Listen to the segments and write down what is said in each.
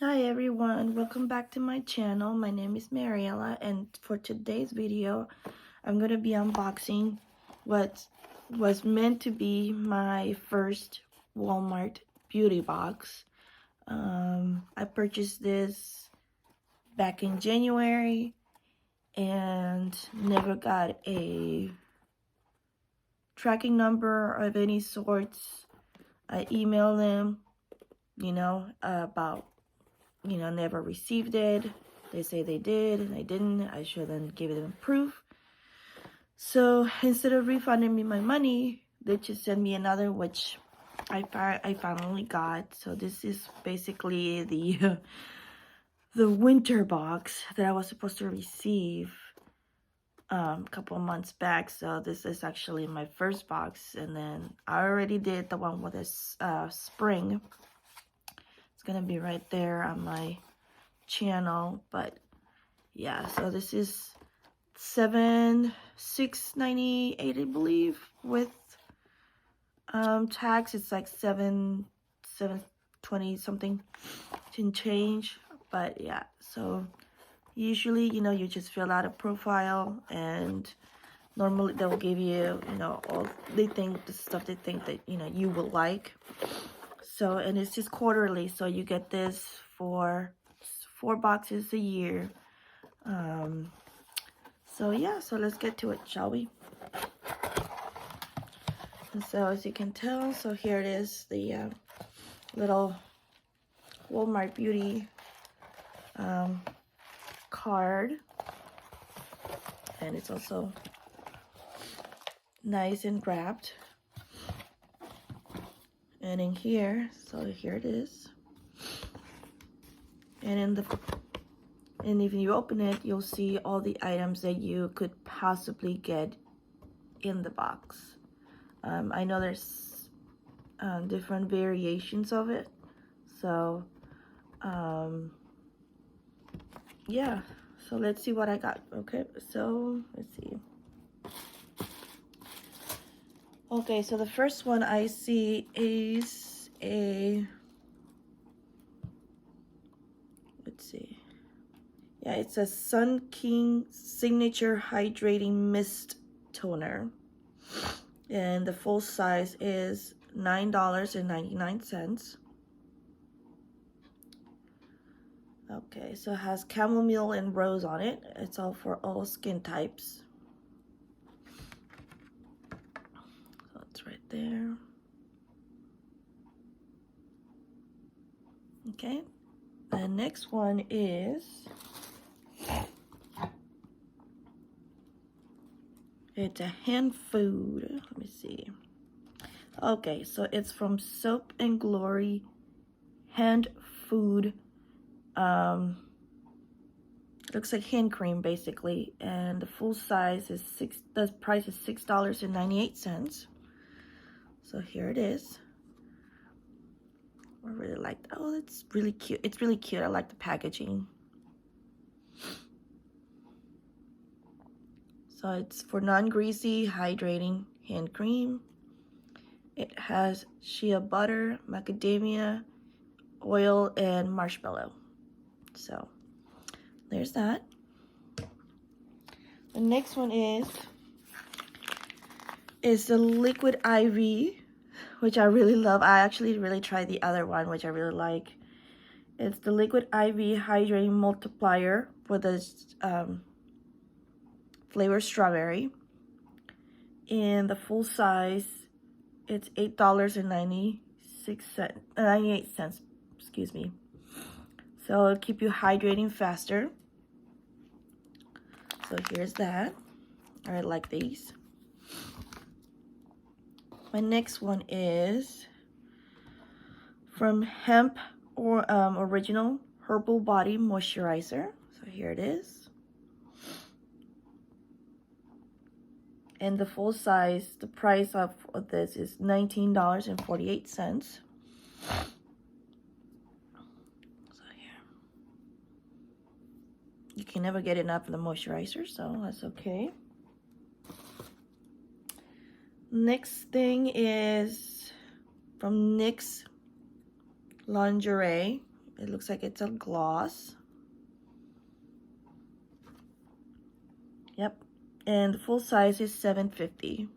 Hi everyone, welcome back to my channel. My name is Mariela, and for today's video I'm going to be unboxing what was meant to be my first Walmart beauty box. I purchased this back in January and never got a tracking number of any sorts. I emailed them, about never received it. They say they did, and I didn't. I should then give them proof. So instead of refunding me my money, they just sent me another, which I finally got. So this is basically the winter box that I was supposed to receive a couple of months back. So this is actually my first box, and then I already did the one with this spring. It's gonna be right there on my channel, but yeah, so this is $6.98, I believe, with tax. It's like $7.20 something to change. But yeah, so usually you just fill out a profile, and normally they'll give you all the stuff they think that you will like. So, and it's just quarterly, so you get this for 4 boxes a year. So yeah, so let's get to it, shall we? And so as you can tell, so here it is, the little Walmart beauty card, and it's also nice and wrapped. And in here, so here it is, and if you open it, you'll see all the items that you could possibly get in the box. I know there's different variations of it, so yeah, so let's see what I got. Okay, so let's see. Okay, so the first one I see is let's see. Yeah, it's a Sun King Signature Hydrating Mist Toner. And the full size is $9.99. Okay, so it has chamomile and rose on it. It's all for all skin types. So it's right there. Okay, the next one is it's a hand food. Let me see. Okay, so it's from Soap and Glory hand food. Looks like hand cream basically, and the full size is the price is $6.98. So here it is. I really like, oh, it's really cute. It's really cute. I like the packaging. So it's for non-greasy hydrating hand cream. It has shea butter, macadamia oil, and marshmallow. So there's that. The next one is the liquid IV, which I really love. I actually really tried the other one, which I really like. It's the liquid IV hydrating multiplier for the flavor strawberry. In the full size, it's $8.98. Excuse me. So it'll keep you hydrating faster. So here's that. I like these. My next one is from Hemp or Original Herbal Body Moisturizer. So here it is. And the full size, the price of this is $19.48. So here. You can never get enough of the moisturizer, so that's okay. Next thing is from Nyx Lingerie. It looks like it's a gloss. Yep. And the full size is $7.50.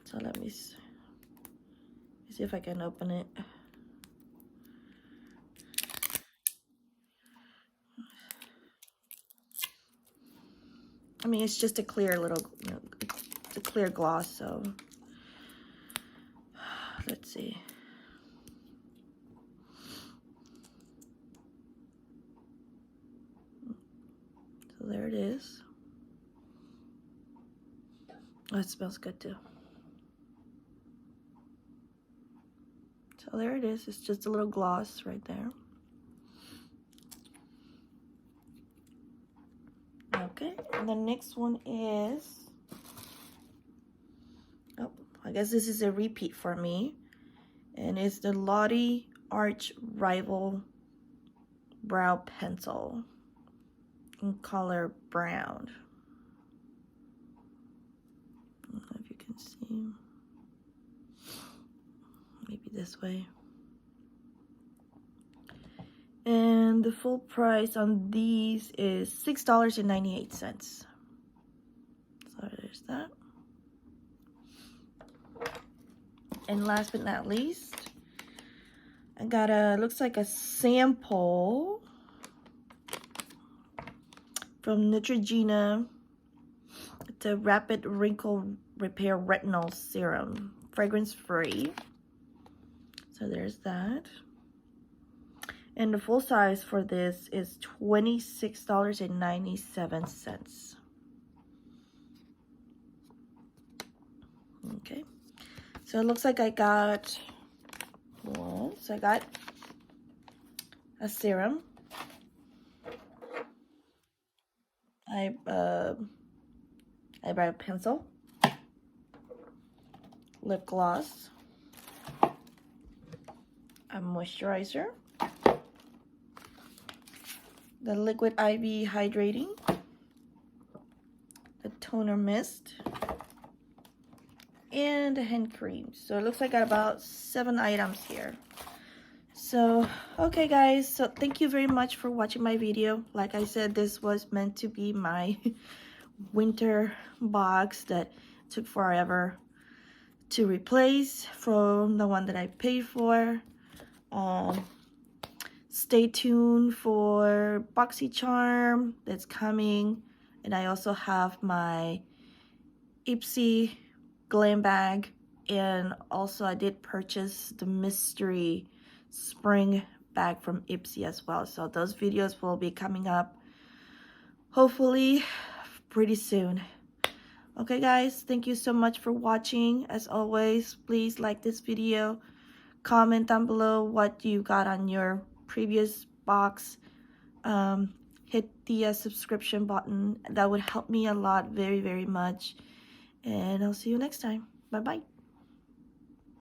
So let me see if I can open it. I mean, it's just a clear little, you know, it's a clear gloss, so let's see. So there it is. Oh, it smells good too. So there it is. It's just a little gloss right there. Okay, and the next one is, oh, I guess this is a repeat for me. And it's the Lottie Arch Rival Brow Pencil in color brown. I don't know if you can see. Maybe this way. And the full price on these is $6.98. So there's that. And last but not least, I got a, looks like a sample from Neutrogena. It's a Rapid Wrinkle Repair Retinol Serum, fragrance free. So there's that. And the full size for this is $26.97. Okay. So it looks like I got one. So I got a serum. Eyebrow pencil. Lip gloss. A moisturizer. The Liquid IV Hydrating, the Toner Mist, and the hand cream. So it looks like I got about 7 items here. So, okay guys, so thank you very much for watching my video. Like I said, this was meant to be my winter box that took forever to replace from the one that I paid for. Stay tuned for BoxyCharm that's coming, and I also have my Ipsy glam bag, and also I did purchase the mystery spring bag from Ipsy as well. So those videos will be coming up hopefully pretty soon. Okay guys, thank you so much for watching. As always, please like this video, comment down below what you got on your previous box. Hit the subscription button. That would help me a lot, very much. And I'll see you next time. Bye bye.